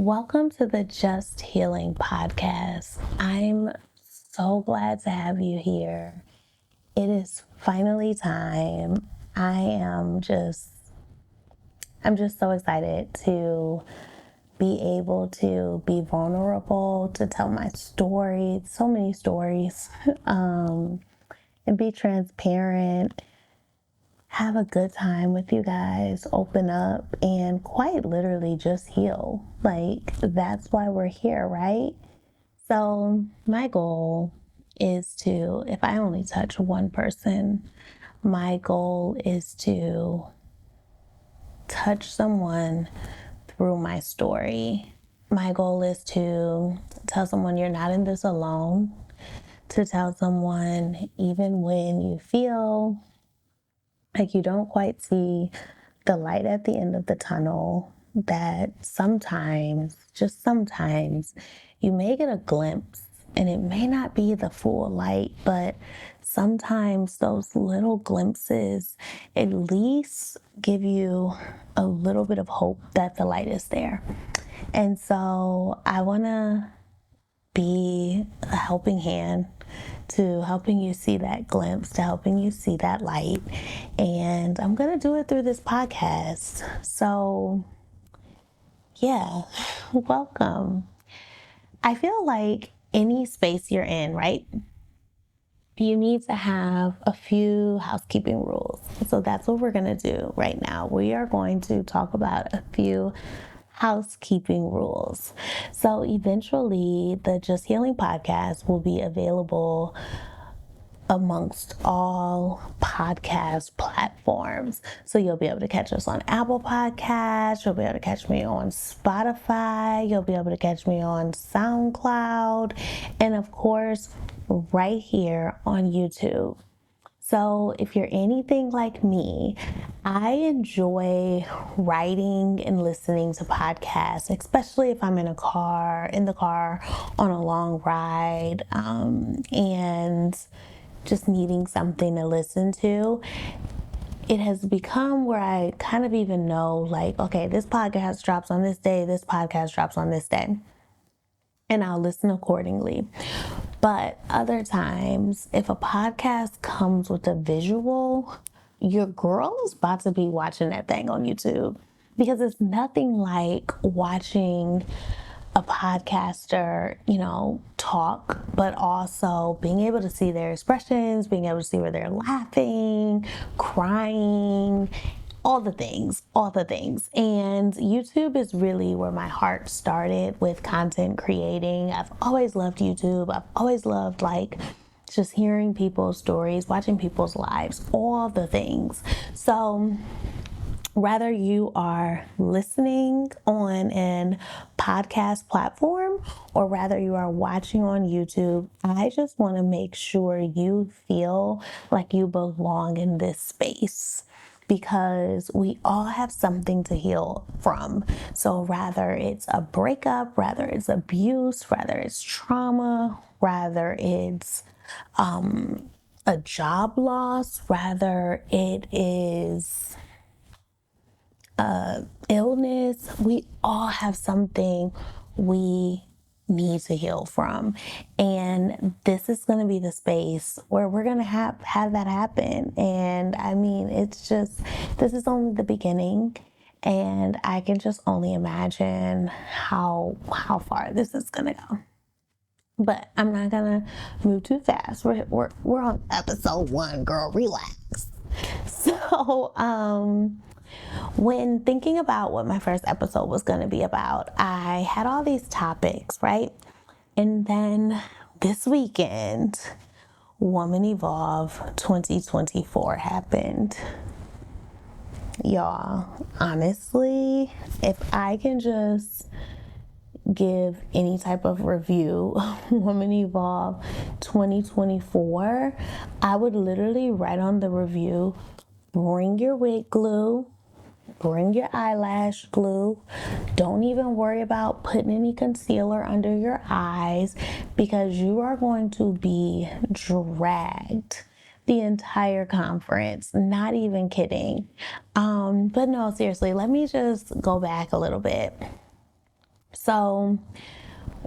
Welcome to the Just Healing podcast. I'm so glad to have you here. It is finally time. I'm just so excited to be able to be vulnerable, to tell my story, so many stories, and be transparent. Have a good time with you guys, open up, and quite literally just heal. Like, that's why we're here, right? So, my goal is to, if I only touch one person, my goal is to touch someone through my story. My goal is to tell someone you're not in this alone, to tell someone even when you feel like you don't quite see the light at the end of the tunnel, that sometimes, just sometimes, you may get a glimpse and it may not be the full light, but sometimes those little glimpses at least give you a little bit of hope that the light is there. And so I want to be a helping hand to helping you see that glimpse, to helping you see that light. And I'm going to do it through this podcast. So, yeah, welcome. I feel like any space you're in, right? You need to have a few housekeeping rules. So that's what we're going to do right now. We are going to talk about a few housekeeping rules. So eventually, the Just Healing podcast will be available amongst all podcast platforms. So you'll be able to catch us on Apple Podcasts, you'll be able to catch me on Spotify, you'll be able to catch me on SoundCloud, and of course, right here on YouTube. So if you're anything like me, I enjoy writing and listening to podcasts, especially if I'm in the car on a long ride, and just needing something to listen to. It has become where I kind of even know, like, okay, this podcast drops on this day, this podcast drops on this day, and I'll listen accordingly. But other times, if a podcast comes with a visual, your girl is about to be watching that thing on YouTube, because it's nothing like watching a podcaster, talk, but also being able to see their expressions, being able to see where they're laughing, crying, all the things. And YouTube is really where my heart started with content creating. I've always loved YouTube. I've always loved just hearing people's stories, watching people's lives, all the things. So whether you are listening on an podcast platform or whether you are watching on YouTube, I just want to make sure you feel like you belong in this space, because we all have something to heal from. So rather it's a breakup, rather it's abuse, rather it's trauma, rather it's a job loss, rather it is illness, we all have something we need to heal from. And this is going to be the space where we're going to have that happen. And I mean, this is only the beginning. And I can just only imagine how far this is going to go. But I'm not going to move too fast. We're on episode 1, girl, relax. So, when thinking about what my first episode was going to be about, I had all these topics, right? And then this weekend, Woman Evolve 2024 happened. Y'all, honestly, if I can just give any type of review, Woman Evolve 2024, I would literally write on the review, bring your wig glue, bring your eyelash glue. Don't even worry about putting any concealer under your eyes, because you are going to be dragged the entire conference. Not even kidding. But no, seriously, let me just go back a little bit. So,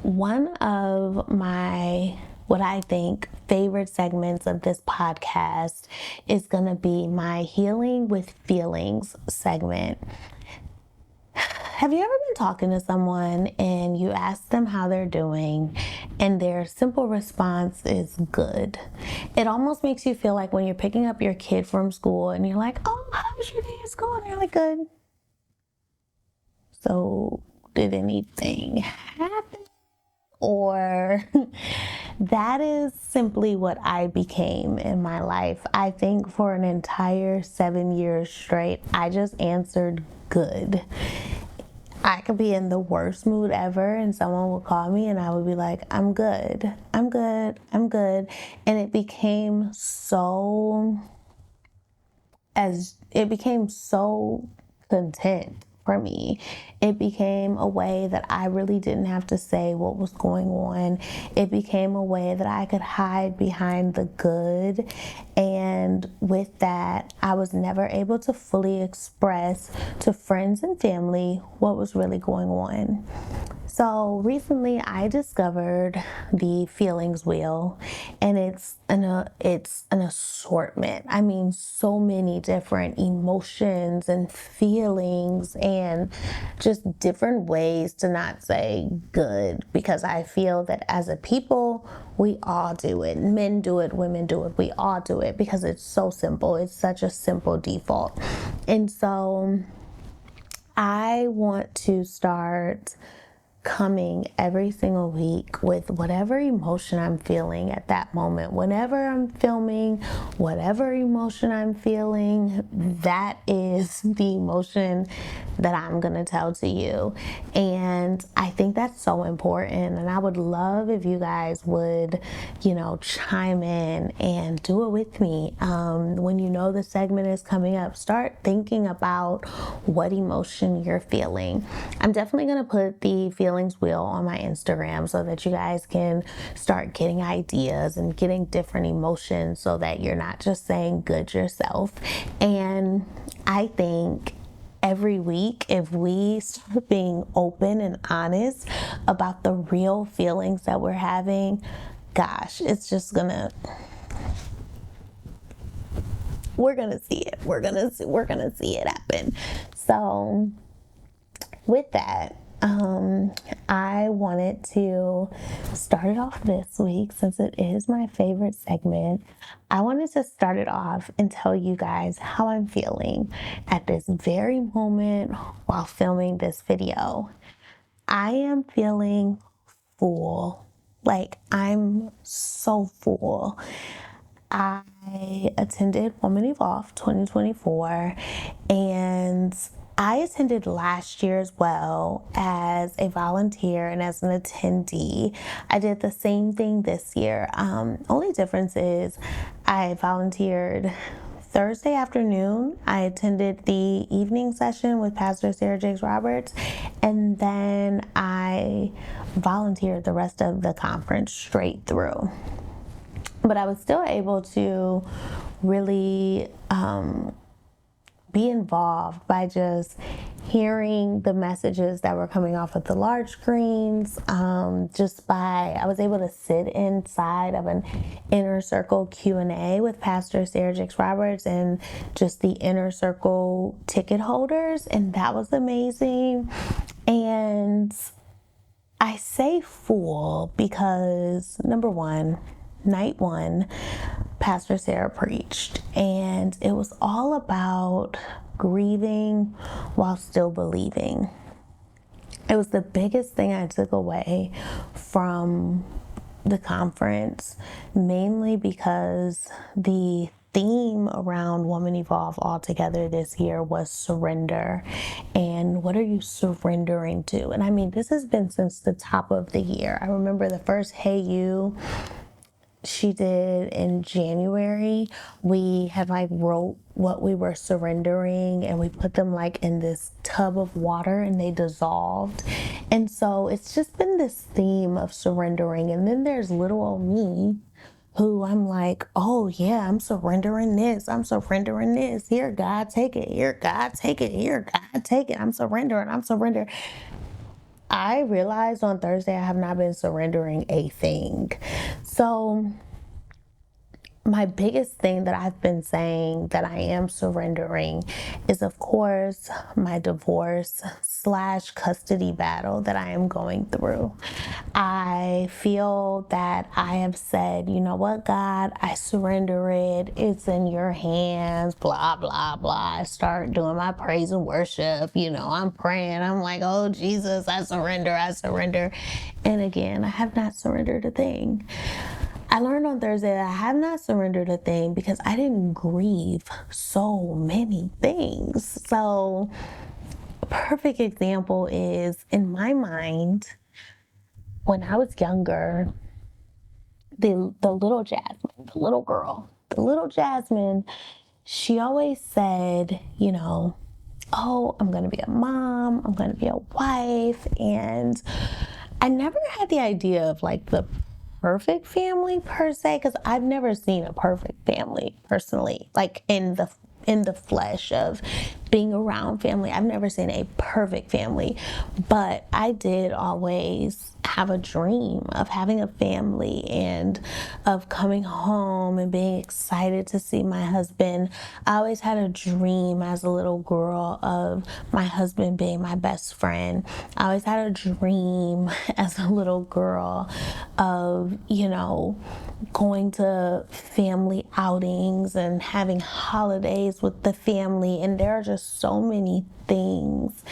one of my, what I think, favorite segments of this podcast is going to be my Healing with Feelings segment. Have you ever been talking to someone and you ask them how they're doing and their simple response is good? It almost makes you feel like when you're picking up your kid from school and you're like, oh, how's your day at school? And they're like, good. So, did anything happen? Or that is simply what I became in my life. I think for an entire 7 years straight, I just answered good. I could be in the worst mood ever and someone would call me and I would be like, I'm good, I'm good, I'm good. And it became so content for me. It became a way that I really didn't have to say what was going on. It became a way that I could hide behind the good. And with that, I was never able to fully express to friends and family what was really going on. So recently I discovered the feelings wheel, and it's an assortment. I mean, so many different emotions and feelings and just different ways to not say good, because I feel that as a people, we all do it. Men do it, women do it. We all do it because it's so simple. It's such a simple default. And so I want to start coming every single week with whatever emotion I'm feeling at that moment. Whenever I'm filming, whatever emotion I'm feeling, that is the emotion that I'm going to tell to you. And I think that's so important. And I would love if you guys would, chime in and do it with me. When you know the segment is coming up, start thinking about what emotion you're feeling. I'm definitely going to put the feelings wheel on my Instagram so that you guys can start getting ideas and getting different emotions so that you're not just saying good yourself. And I think every week, if we start being open and honest about the real feelings that we're having, gosh, it's just we're gonna see it. We're gonna see it happen. So with that, I wanted to start it off this week since it is my favorite segment. I wanted to start it off and tell you guys how I'm feeling at this very moment while filming this video. I am feeling full. Like, I'm so full. I attended Women Evolve 2024, and I attended last year as well as a volunteer and as an attendee. I did the same thing this year. Only difference is I volunteered Thursday afternoon. I attended the evening session with Pastor Sarah Jakes Roberts, and then I volunteered the rest of the conference straight through. But I was still able to really be involved by just hearing the messages that were coming off of the large screens. I was able to sit inside of an inner circle Q&A with Pastor Sarah Jakes Roberts and just the inner circle ticket holders, and that was amazing. And I say full because, number one, night one, Pastor Sarah preached, and it was all about grieving while still believing. It was the biggest thing I took away from the conference, mainly because the theme around Woman Evolve altogether this year was surrender. And what are you surrendering to? And I mean, this has been since the top of the year. I remember the first Hey You she did in January. We had wrote what we were surrendering, and we put them in this tub of water and they dissolved. And so it's just been this theme of surrendering. And then there's little old me, who I'm like, oh yeah, I'm surrendering this. I'm surrendering this. Here, God, take it. Here, God, take it. Here, God, take it. I'm surrendering. I realized on Thursday I have not been surrendering a thing. So my biggest thing that I've been saying that I am surrendering is, of course, my divorce / custody battle that I am going through. I feel that I have said, you know what, God, I surrender it. It's in your hands, blah, blah, blah. I start doing my praise and worship. I'm praying. I'm like, oh, Jesus, I surrender, I surrender. And again, I have not surrendered a thing. I learned on Thursday that I have not surrendered a thing because I didn't grieve so many things. So, a perfect example is in my mind, when I was younger, the little Jasmine, the little girl, the little Jasmine, she always said, oh, I'm going to be a mom, I'm going to be a wife. And I never had the idea of like the perfect family per se, because I've never seen a perfect family personally, like in the flesh of being around family. I've never seen a perfect family, but I did always have a dream of having a family and of coming home and being excited to see my husband. I always had a dream as a little girl of my husband being my best friend. I always had a dream as a little girl of, going to family outings and having holidays with the family. And there are just so many things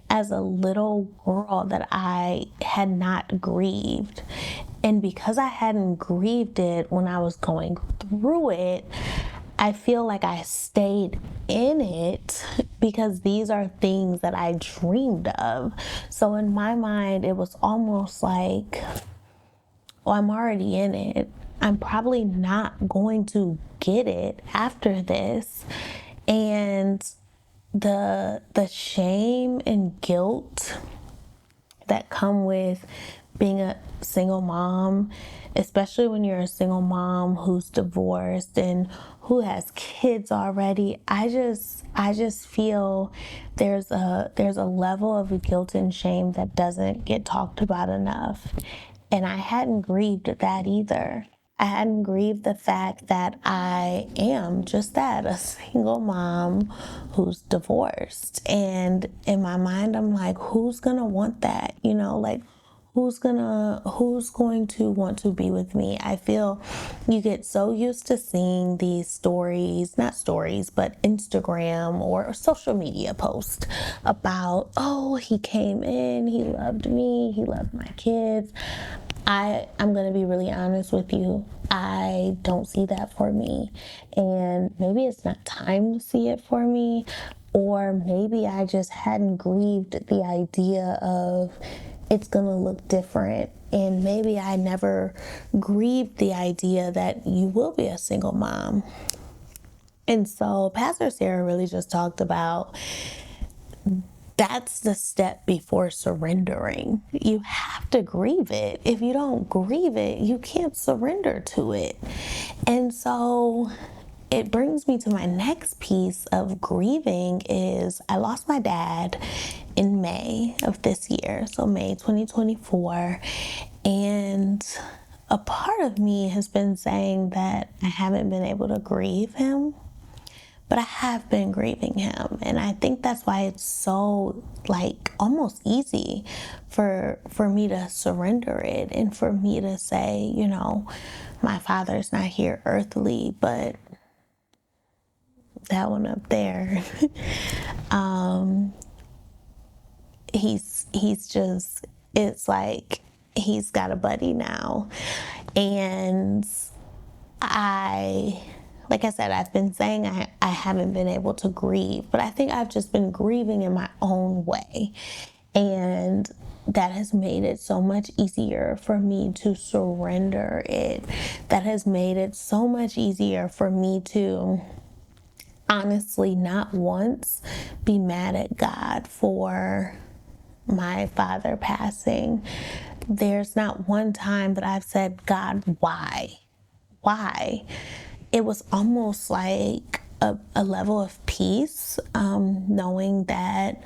as a little girl that I had not grieved. And because I hadn't grieved it when I was going through it, I feel like I stayed in it because these are things that I dreamed of. So in my mind, it was almost like, well, I'm already in it. I'm probably not going to get it after this. And the shame and guilt that come with being a single mom, especially when you're a single mom who's divorced and who has kids already, I just feel there's a level of guilt and shame that doesn't get talked about enough. And I hadn't grieved that either. I hadn't grieved the fact that I am just that, a single mom who's divorced. And in my mind, I'm like, who's gonna want that? Like, who's going to want to be with me? I feel you get so used to seeing these stories, not stories, but Instagram or social media posts about, oh, he came in, he loved me, he loved my kids. I'm going to be really honest with you. I don't see that for me. And maybe it's not time to see it for me, or maybe I just hadn't grieved the idea of it's going to look different. And maybe I never grieved the idea that you will be a single mom. And so Pastor Sarah really just talked about that's the step before surrendering. You have to grieve it. If you don't grieve it, you can't surrender to it. And so it brings me to my next piece of grieving is I lost my dad in May of this year, so May 2024. And a part of me has been saying that I haven't been able to grieve him, but I have been grieving him. And I think that's why it's so like almost easy for me to surrender it and for me to say, my father's not here earthly, but that one up there, he's just, it's like he's got a buddy now. And like I said, I've been saying I haven't been able to grieve, but I think I've just been grieving in my own way. And that has made it so much easier for me to surrender it. That has made it so much easier for me to honestly not once be mad at God for my father passing. There's not one time that I've said, God, why? Why? It was almost like a level of peace, knowing that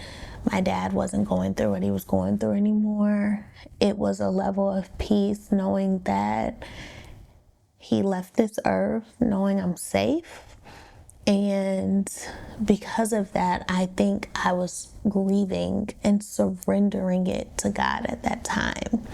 my dad wasn't going through what he was going through anymore. It was a level of peace knowing that he left this earth, knowing I'm safe. And because of that, I think I was grieving and surrendering it to God at that time.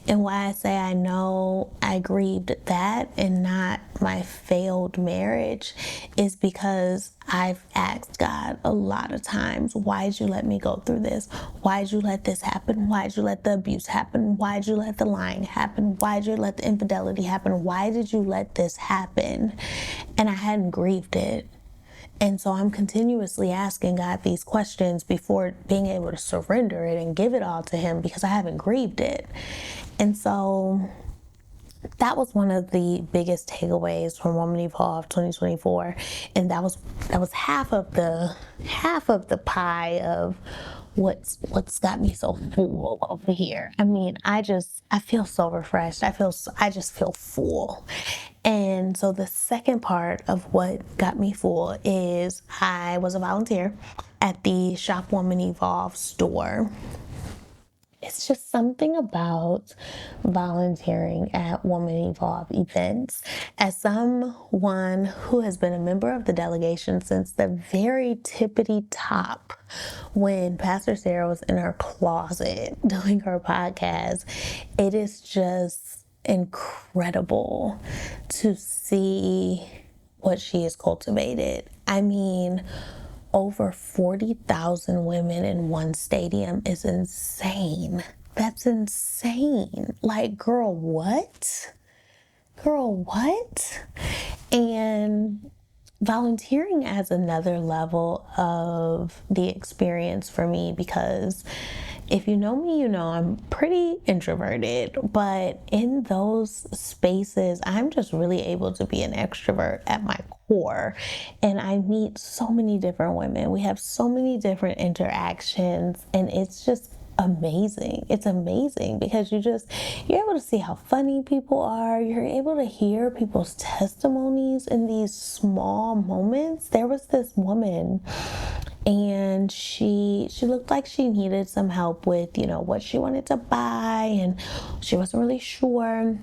And why I say I know I grieved that and not my failed marriage is because I've asked God a lot of times, why'd you let me go through this? Why'd you let this happen? Why'd you let the abuse happen? Why'd you let the lying happen? Why'd you let the infidelity happen? Why did you let this happen? And I hadn't grieved it. And so I'm continuously asking God these questions before being able to surrender it and give it all to Him because I haven't grieved it. And so that was one of the biggest takeaways from Woman Evolve 2024. And that was half of the pie of what's got me so full over here. I mean, I feel so refreshed. I just feel full. And so the second part of what got me full is I was a volunteer at the Shop Woman Evolve store. It's just something about volunteering at Woman Evolve events. As someone who has been a member of the delegation since the very tippity top, when Pastor Sarah was in her closet doing her podcast, it is just incredible to see what she has cultivated. I mean, over 40,000 women in one stadium is insane. That's insane. Like, girl, what? Girl, what? And volunteering adds another level of the experience for me because if you know me, you know I'm pretty introverted, but in those spaces, I'm just really able to be an extrovert at my core. And I meet so many different women. We have so many different interactions, and it's just amazing. It's amazing because you're able to see how funny people are. You're able to hear people's testimonies in these small moments. There was this woman and she looked like she needed some help with, what she wanted to buy, and she wasn't really sure.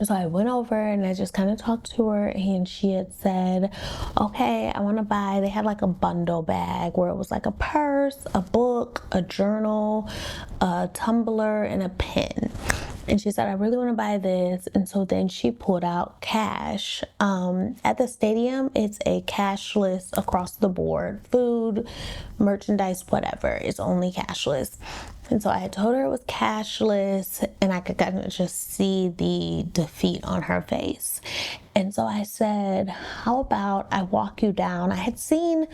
So I went over and I just kind of talked to her, and she had said, okay, I want to buy, they had like a bundle bag where it was like a purse, a book, a journal, a tumbler, and a pen. And she said, I really want to buy this. And so then she pulled out cash. At the stadium, it's a cashless across the board. Food, merchandise, whatever. It's only cashless. And so I had told her it was cashless, and I could kind of just see the defeat on her face. And so I said, how about I walk you down? I had seen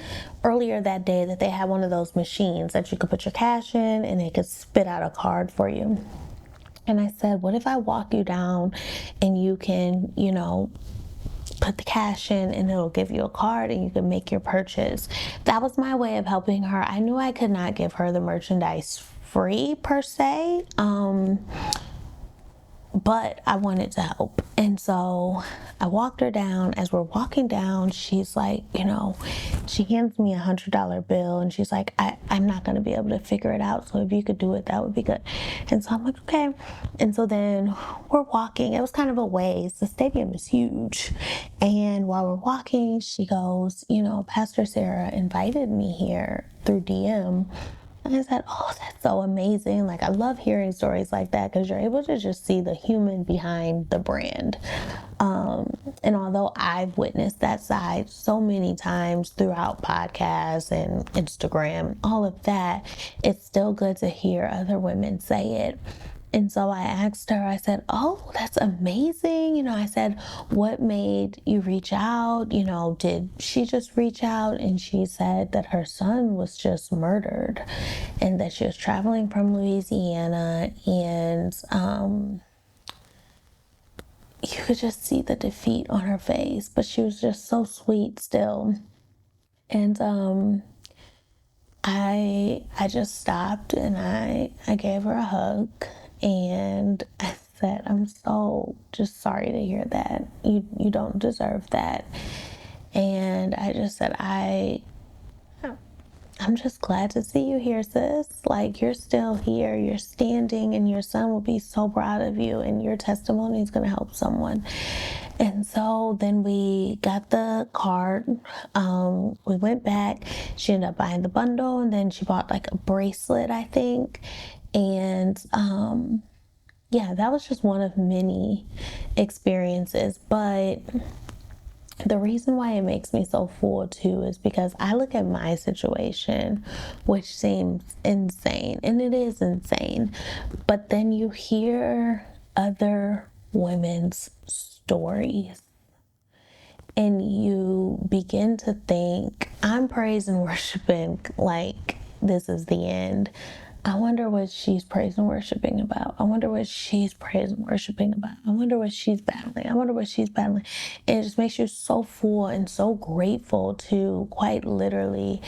earlier that day that they had one of those machines that you could put your cash in and it could spit out a card for you. And I said, what if I walk you down and you can, put the cash in and it'll give you a card and you can make your purchase. That was my way of helping her. I knew I could not give her the merchandise free per se, but I wanted to help. And so I walked her down. As we're walking down, she's like, she hands me $100 bill and she's like, I'm not going to be able to figure it out. So if you could do it, that would be good. And so I'm like, okay. And so then we're walking. It was kind of a ways. The stadium is huge. And while we're walking, she goes, Pastor Sarah invited me here through DM. And I said, oh, that's so amazing. Like, I love hearing stories like that because you're able to just see the human behind the brand. And although I've witnessed that side so many times throughout podcasts and Instagram, all of that, it's still good to hear other women say it. And so I asked her, I said, oh, that's amazing. I said, what made you reach out? Did she just reach out? And she said that her son was just murdered and that she was traveling from Louisiana, and you could just see the defeat on her face, but she was just so sweet still. And I just stopped and I gave her a hug. And I said, I'm so just sorry to hear that. You don't deserve that. And I just said, I'm just glad to see you here, sis. Like, you're still here, you're standing, and your son will be so proud of you, and your testimony is going to help someone. And so then we got the card. We went back. She ended up buying the bundle, and then she bought like a bracelet, I think. And yeah, that was just one of many experiences. But the reason why it makes me so full too is because I look at my situation, which seems insane, and it is insane, but then you hear other women's stories and you begin to think, I'm praise and worshiping like this is the end. I wonder what she's praise and worshiping about. I wonder what she's praise and worshiping about. I wonder what she's battling. I wonder what she's battling. And it just makes you so full and so grateful to quite literally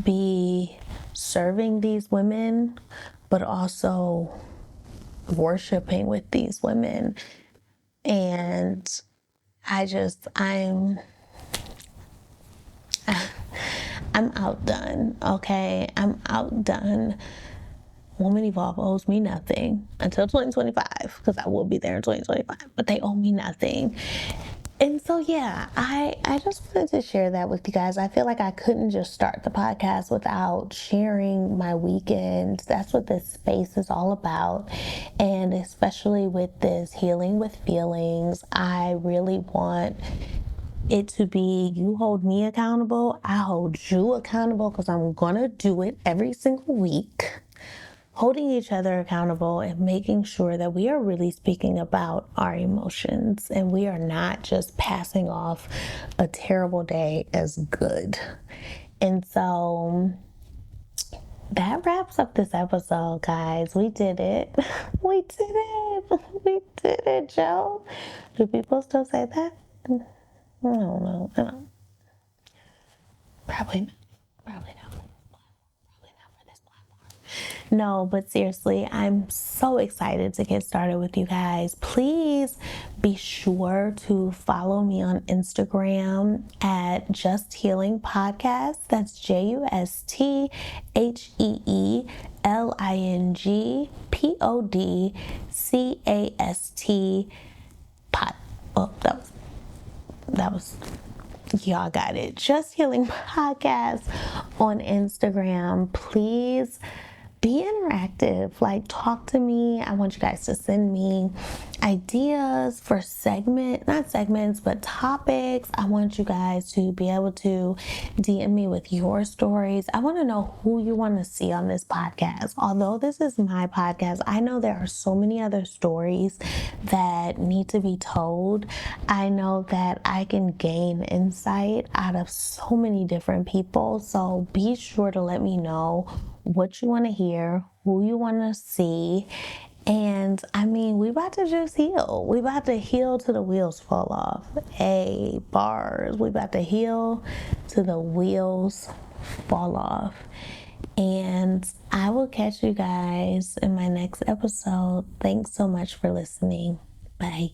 be serving these women, but also worshiping with these women. And I'm outdone, okay? I'm outdone. Woman Evolve owes me nothing until 2025, because I will be there in 2025, but they owe me nothing. And so, yeah, I just wanted to share that with you guys. I feel like I couldn't just start the podcast without sharing my weekend. That's what this space is all about. And especially with this healing with feelings, I really want it to be you hold me accountable, I hold you accountable, because I'm gonna do it every single week. Holding each other accountable and making sure that we are really speaking about our emotions and we are not just passing off a terrible day as good. And so that wraps up this episode, guys. We did it. We did it. We did it, Joe. Do people still say that? I don't know. Probably not. Probably not. Probably not for this platform. No, but seriously, I'm so excited to get started with you guys. Please be sure to follow me on Instagram at Just Healing Podcast. That's JustHealingPodcast. Oh, that was y'all got it. Just Healing Podcast on Instagram. Please be interactive. Like, talk to me. I want you guys to send me ideas for not segments, but topics. I want you guys to be able to DM me with your stories. I want to know who you want to see on this podcast. Although this is my podcast, I know there are so many other stories that need to be told. I know that I can gain insight out of so many different people. So be sure to let me know what you want to hear, who you want to see. And I mean, we about to just heal. We about to heal till the wheels fall off. Hey, bars. We about to heal till the wheels fall off. And I will catch you guys in my next episode. Thanks so much for listening. Bye.